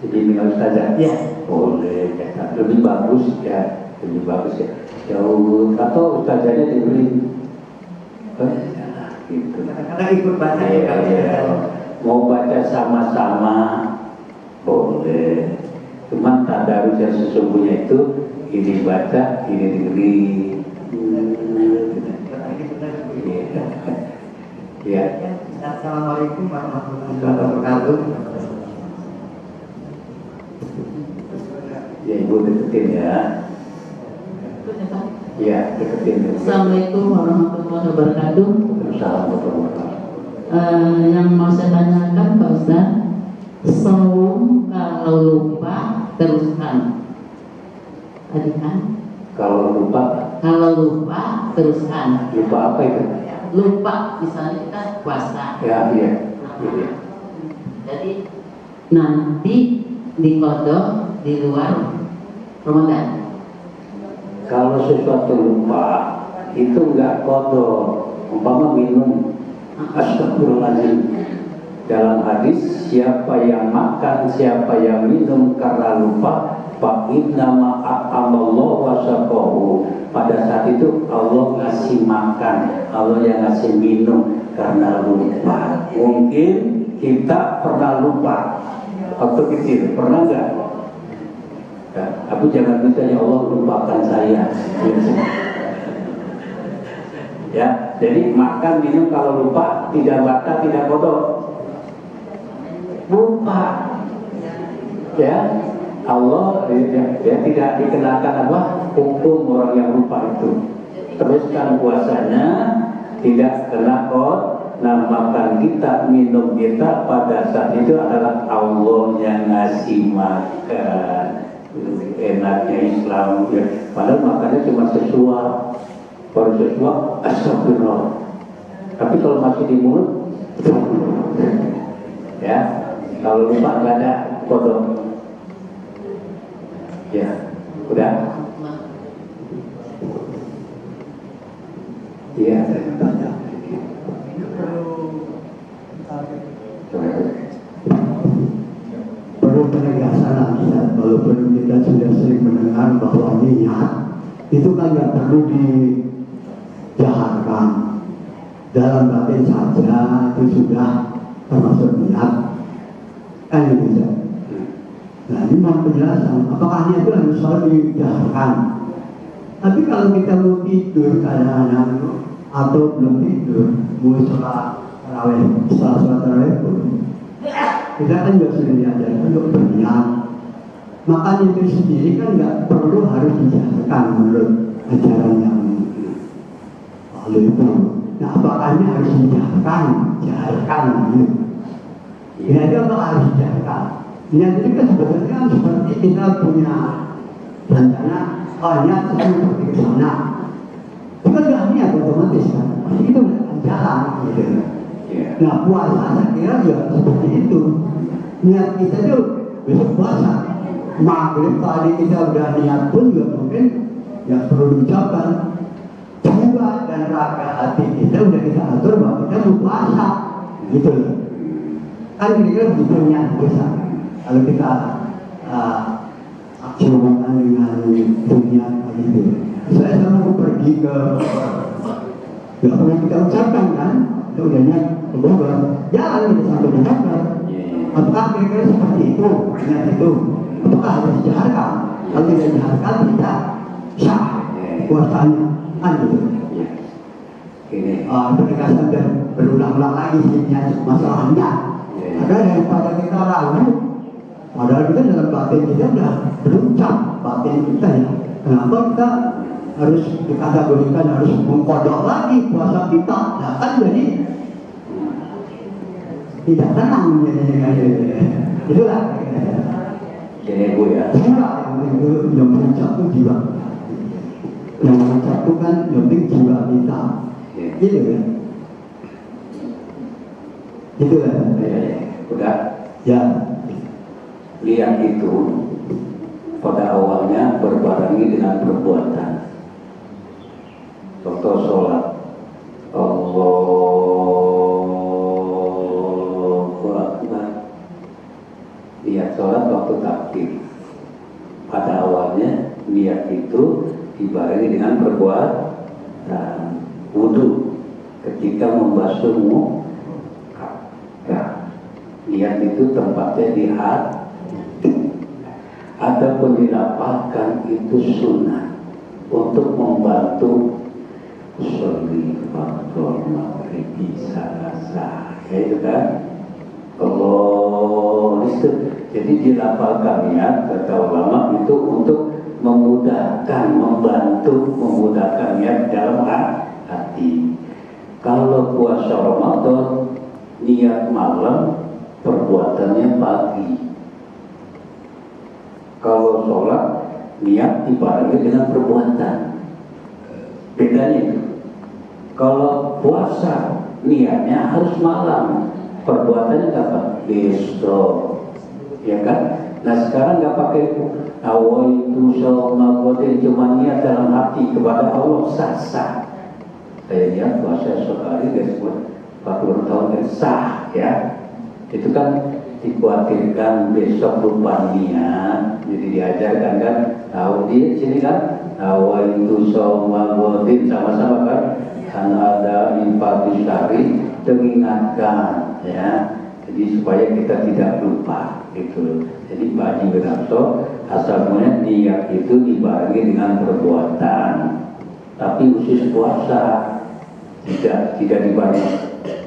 Speaker 1: Dibimbing oleh ustazah.
Speaker 2: Ya.
Speaker 1: Boleh. Ya. Lebih bagus ya. Lebih bagus ya. Jauh atau ustazahnya diberi. Gitu.
Speaker 2: Kadang-kadang ikut baca
Speaker 1: ya. Mau baca sama-sama boleh. Cuman tadarus yang sesungguhnya itu ini baca, ini dengerin. Ya.
Speaker 2: Assalamualaikum warahmatullahi wabarakatuh.
Speaker 1: Ya Ibu deketin ya. Ya deketin.
Speaker 3: Assalamualaikum warahmatullahi wabarakatuh.
Speaker 1: Assalamualaikum.
Speaker 3: Yang mau saya tanyakan Pak Ustaz, saum kalau lupa teruskan. Tadi kan?
Speaker 1: Kalau lupa
Speaker 3: teruskan.
Speaker 1: Lupa apa itu?
Speaker 3: Lupa misalnya kita puasa.
Speaker 1: Ya iya.
Speaker 3: Jadi nanti dikodok di luar Ramadan.
Speaker 1: Kalau sesuatu lupa itu nggak qadha. Umpama minum, astagfirullahaladzim. Dalam hadis, siapa yang makan, siapa yang minum karena lupa, fa innama a'amallahu wa saqahu. Pada saat itu Allah ngasih makan, Allah yang ngasih minum karena lupa. Mungkin kita pernah lupa waktu kecil, pernah nggak? Ya, aku jangan minta ya Allah lupakan saya. Ya, jadi makan minum kalau lupa tidak batal, tidak kotor. Lupa, ya Allah ya tidak dikenakan apa hukum orang yang lupa itu. Teruskan puasanya, tidak kena kot. Nah, makan kita, minum kita pada saat itu adalah Allah yang ngasih makan. Enaknya Islam ya. Padahal makannya cuma sesuap, baru sesuap, astagfirullah. Tapi kalau masih di mulut, ya. Kalau lupa nggak ada kodok. Ya, udah. Iya.
Speaker 4: Perlu penegasan lagi ya, walaupun kita sudah sering mendengar bahwa niat itu kan nggak perlu dijaharkan, dalam batin saja itu sudah termasuk niat. Kan gitu ya. Nah ini mau penjelasan, apakah niat itu harus selalu dijaharkan? Tapi kalau kita mau tidur kadang-kadang atau belum tidur, mau sholat tarawih, setelah sholat tarawih pun kita kan juga sudah diajarkan untuk berniat. Makanya itu sendiri kan nggak perlu harus dijaharkan menurut ajaran yang lalu itu. Nah apakah ini harus dijaharkan? Jaharkan gitu. Ya itu apa harus dijaharkan? Niat itu kan sebetulnya kan seperti kita punya rencana, oh niat saya pergi ke sana. Itu kan sudah niat otomatis kan, pasti itu udah jalan gitu. Nah puasa saya kira juga seperti itu. Niat kita itu besok puasa. Maghrib tadi kita udah niat pun juga mungkin ya perlu diucapkan. Jiwa dan raga hati kita udah kita atur bahwa kita mau puasa, gitu loh. Kan kira-kira begitu niat puasa. Kalau kita aksiomkan dengan dunia gitu. Saya sama pergi ke, nggak pernah kita ucapkan kan? Kita udah niat ke Bogor, jalan kita sampai di Bogor. Apakah kira-kira seperti itu? Niat itu? Apakah harus dijaharkan? Kalau tidak dijaharkan tidak sah puasanya, kan gitu. Penegasan dan berulang-ulang lagi masalahnya. Ada daripada kita ragu, padahal kita dalam batin kita sudah berucap batin kita ya. Kenapa kita harus dikategorikan harus mengkodok lagi puasa kita? Nah kan jadi tidak tenang jadinya. Itulah.
Speaker 1: Jadi gue ya.
Speaker 4: Jiwa yang berucap itu jiwa. Yang berucap itu kan yang penting jiwa kita. Gitu ya. Gitu ya.
Speaker 1: Udah.
Speaker 4: Ya.
Speaker 1: Lihat itu pada awalnya berbarengi dengan perbuatan. Contoh sholat, Allahu Akbar. Lihat sholat waktu takbir. Pada awalnya niat itu dibarengi dengan perbuatan. Wudu ketika membasuh muka. Niat itu tempatnya di hati. Adapun dilapangkan itu sunnah untuk membantu sholat fardhu maghrib salah itu kan. Kalau itu jadi dilapangkan niat kata ulama itu untuk memudahkan, membantu memudahkan niat dalam hati. Kalau puasa Ramadan niat malam, perbuatannya pagi. Kalau sholat niat dibarengi dengan perbuatan. Bedanya itu. Kalau puasa niatnya harus malam, perbuatannya kapan? Besok, ya kan? Nah sekarang nggak pakai awaitu sholma godin, cuma niat dalam hati kepada Allah sah. Saya niat puasa sekali dari 40 tahun dan sah ya. Itu kan dikhawatirkan besok lupa niat, jadi diajarkan kan. Tahu di sini kan awaitu sholma godin sama-sama kan. Kan ada infati syari mengingatkan ya. Jadi supaya kita tidak lupa gitu. Jadi Pak Haji Winarso asal mulanya niat itu dibarengi dengan perbuatan. Tapi khusus puasa tidak dibarengi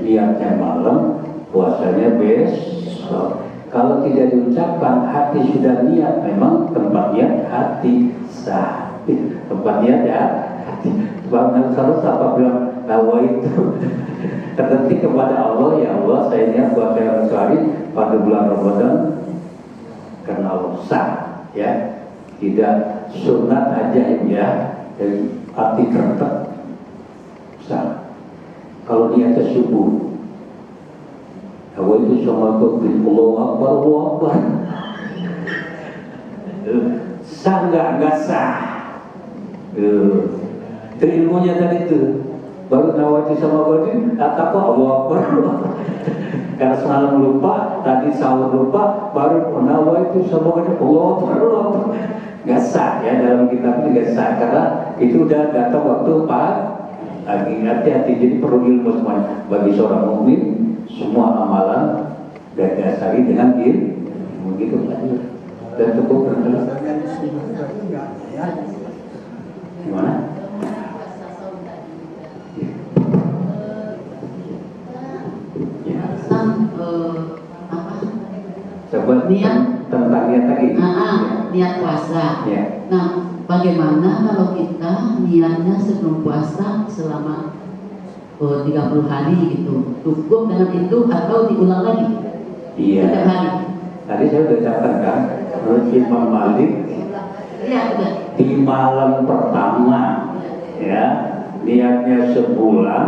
Speaker 1: niatnya malam, puasanya besok. Kalau tidak diucapkan, hati sudah niat, memang tempatnya hati sah. Tempatnya ya hati. Sebab harus apa bilang bahwa itu terhenti kepada Allah, ya Allah saya niat puasa yang sehari pada bulan Ramadan karena Allah sah ya, tidak sunat aja ya, dari arti kertek sah. Kalau niatnya subuh, Allah itu sama bin Allah Akbar sah nggak sah. Itu ilmunya tadi itu. Baru nawati sama godin, kata Allah Akbar. Karena semalam lupa, tadi sahur lupa, baru nawati sama godin Allah Akbar. Gak sah ya, dalam kitab ini gak sah karena itu udah datang waktu lagi. Hati-hati, jadi perlu ilmu semuanya. Bagi seorang mukmin, semua amalan dasari dengan ilmu gitu saja. Dan cukup berjelas. Gimana? Coba
Speaker 3: niat
Speaker 1: tentang niat tadi.
Speaker 3: Niat puasa.
Speaker 1: Ya.
Speaker 3: Nah, bagaimana kalau kita niatnya sebelum puasa selama 30 hari gitu? Cukup dengan itu atau diulang lagi?
Speaker 1: Iya.
Speaker 3: Setiap hari.
Speaker 1: Tadi saya sudah ucapkan kan, menurut Imam Malik.
Speaker 3: Iya, udah.
Speaker 1: Di malam pertama, ya niatnya sebulan.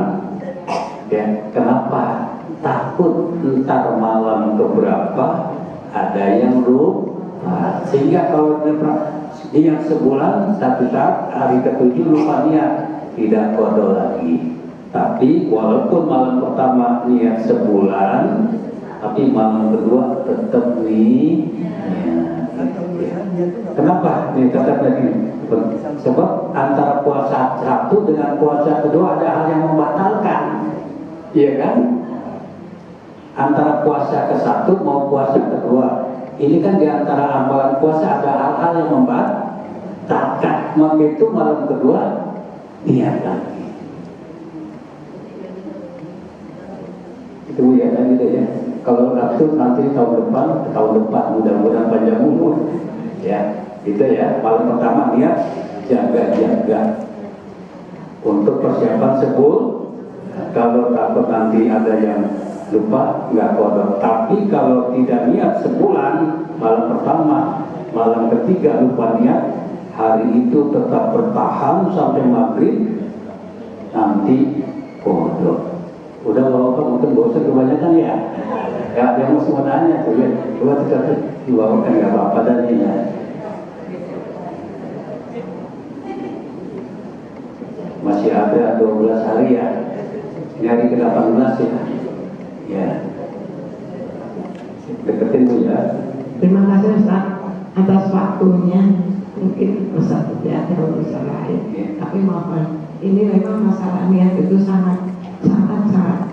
Speaker 1: Ya, kenapa? Takut ntar malam keberapa ada yang lupa, sehingga kalau niat sebulan satu saat hari ke-7 lupa niat, tidak qada lagi. Tapi walaupun malam pertama niat sebulan, tapi malam kedua tetap nih. Kenapa? Nih tetap lagi. Sebab antara puasa satu dengan puasa kedua ada hal yang membatalkan, iya kan? Antara puasa ke-1 mau puasa kedua, ini kan diantara amalan puasa ada hal-hal yang membatalkan. Maka itu malam kedua niat lagi. Itu ya kan gitu ya. Kalau nafsu nanti tahun depan mudah-mudahan panjang umur. Ya, gitu ya. Malam pertama niat jaga-jaga untuk persiapan sebul. Kalau takut nanti ada yang lupa, nggak kodok. Tapi kalau tidak niat sebulan, malam pertama, malam ketiga lupa niat, hari itu tetap bertahan sampai maghrib, nanti kodok. Udah bawa mungkin bosan kebanyakan ya. Ya ada yang mau nanya tuh ya, coba kita dibawakan nggak apa-apa dan ini ya. Masih ada 12 hari ya. Ini hari ke-18 ya. Ya. Deketin Bu ya.
Speaker 2: Terima kasih Ustaz atas waktunya. Mungkin Ustaz tidak ada urusan lain. Tapi mohon, ini memang masalah niat itu sangat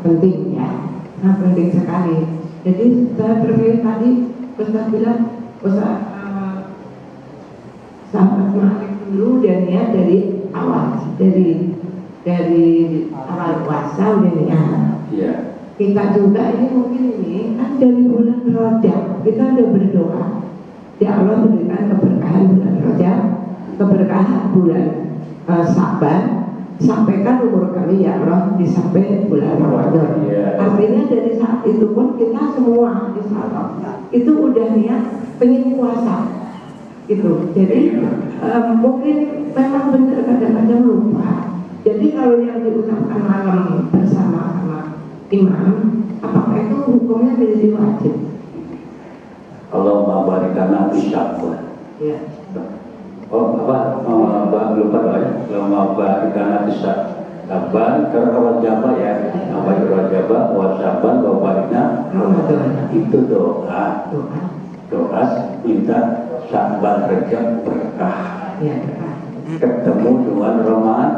Speaker 2: penting ya. Sangat penting sekali. Jadi saya berpikir tadi Ustaz bilang Ustaz sahabat Malik dulu dan niat dari awal, dari awal puasa udah niat.
Speaker 1: Iya.
Speaker 2: Kita juga ini mungkin ini kan dari bulan Rajab kita udah berdoa, ya Allah berikan keberkahan bulan Rajab, keberkahan bulan Saban, sampaikan umur kami ya Allah di sampai bulan Ramadan. Artinya dari saat itu pun kita semua insya Allah itu udah niat pengen puasa gitu. Jadi mungkin memang benar kadang-kadang lupa. Jadi kalau yang diucapkan malam bersama imam, apakah itu hukumnya menjadi wajib?
Speaker 1: Allahumma barik lana fi Sya'ban.
Speaker 2: Iya.
Speaker 1: Oh apa? Lupa doanya. Allahumma barik lana fi Sya'ban. Karena Rajab ya. Apa itu Rajab? Wa Sya'ban wa barikna. Itu doa. Doa minta Sya'ban Rajab berkah.
Speaker 2: Iya.
Speaker 1: Ketemu dengan Ramadan.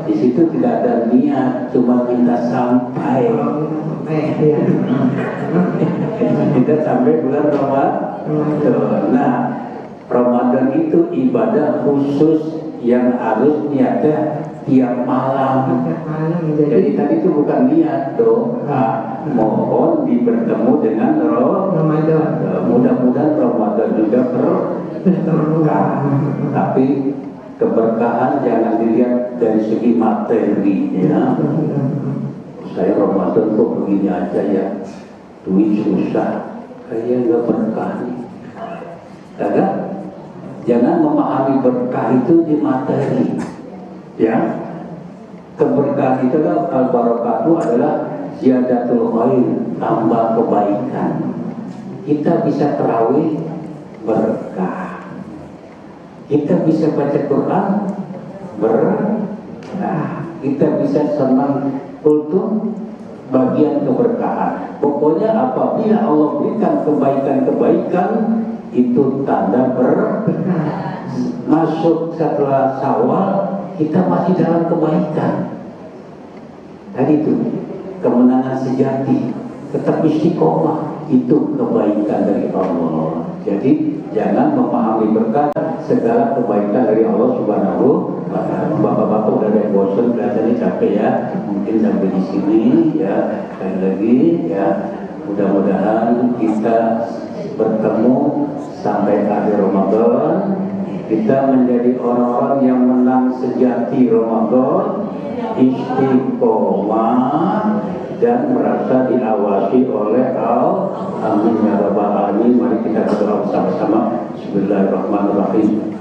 Speaker 1: Di situ tidak ada niat, cuma minta sampai.
Speaker 2: Iya.
Speaker 1: Kita sampai bulan Ramadan. Nah, Ramadan itu ibadah khusus yang harus niatnya tiap malam. Jadi tadi itu bukan niat doa, mohon bertemu dengan
Speaker 2: Ramadan.
Speaker 1: Mudah-mudahan Ramadan juga berkah. Tapi keberkahan jangan dilihat dari segi materi ya. Saya Ramadan kok begini aja ya, duit susah, kayaknya nggak berkah nih. Karena jangan memahami berkah itu di materi ya. Keberkahan itu adalah al-barakatuh adalah ziyadatul khair, tambah kebaikan. Kita bisa tarawih berkah. Kita bisa baca Quran berkah. Kita bisa senang kultum, bagian keberkahan. Pokoknya apabila Allah berikan kebaikan-kebaikan, itu tanda berkah. Masuk setelah Syawal, kita masih dalam kebaikan. Tadi itu kemenangan sejati, tetap istiqomah, itu kebaikan dari Allah. Jadi jangan memahami berkah segala kebaikan dari Allah Subhanahu wa Ta'ala. Bapak-bapak udah ada yang bosan, kelihatannya capek ya. Mungkin sampai di sini ya. Sekali lagi ya, mudah-mudahan kita bertemu sampai akhir Ramadan. Kita menjadi orang-orang yang menang sejati Ramadan, istiqomah dan merasa diawasi oleh Allah. Amin ya rabbal alamin. Mari kita berdoa bersama-sama. Bismillahirrahmanirrahim.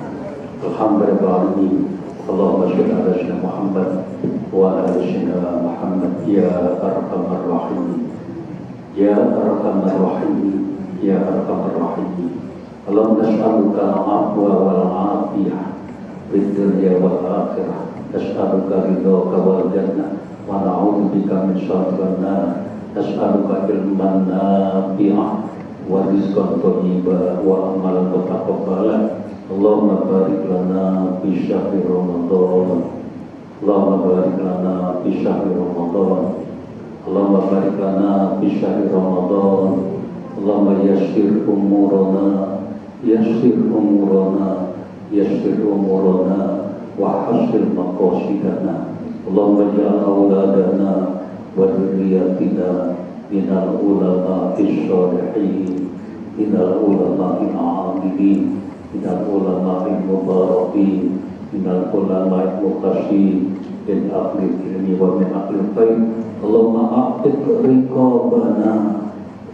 Speaker 1: Alhamdulillahirrahmanirrahim. Allahumma sholli ala sayyidina Muhammad wa ala sayyidina Muhammad ya arhamar rahimin. Ya arhamar rahimin. Ya arhamar rahimin. Allahumma nas'aluka al-'afwa wal 'afiyah fid dunya wal akhirah. Nas'aluka ridhaka wal jannah wa na'udzubika min syarrin nar. Nas'aluka ilman nafi'ah wa rizqan thayyiban wa amalan mutaqabbalan. Allahumma barik lana fi syahri Ramadan. Allahumma barik lana fi syahri Ramadan. Allahumma barik lana fi syahri Ramadan. Allahumma yassir umurana, yassir umurana, yassir umurana wa hasil maqasidana. Allahumma ja'al auladana wa dzurriyyatina minal ulama'is shalihin, minal ulama'il 'amilin, minal ulama'il mubarakin, minal ulama'il muqtasin, min ahli ilmi wa min ahli khair. Allahumma a'tiq riqabana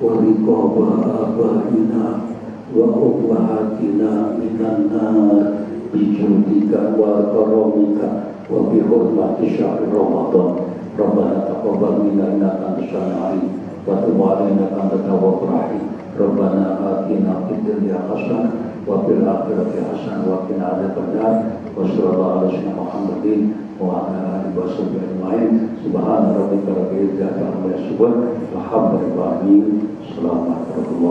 Speaker 1: wa riqaba abaina wa ummahatina minan nar bijudika wa karamika wa bi hurmati syahri Ramadan. Rabbana taqabbal minna innaka antas samiul alim wa tub 'alaina innaka antat tawwabur rahim. Rabbana atina fid dunya hasanah wa fil akhirati hasanah wa qina adzabannar. Wa sallallahu ala sayyidina Muhammadin wa ala alihi wa sahbihi ajma'in. Subhana rabbika rabbil izzati amma yasifun. Alhamdulillahi. Assalamualaikum.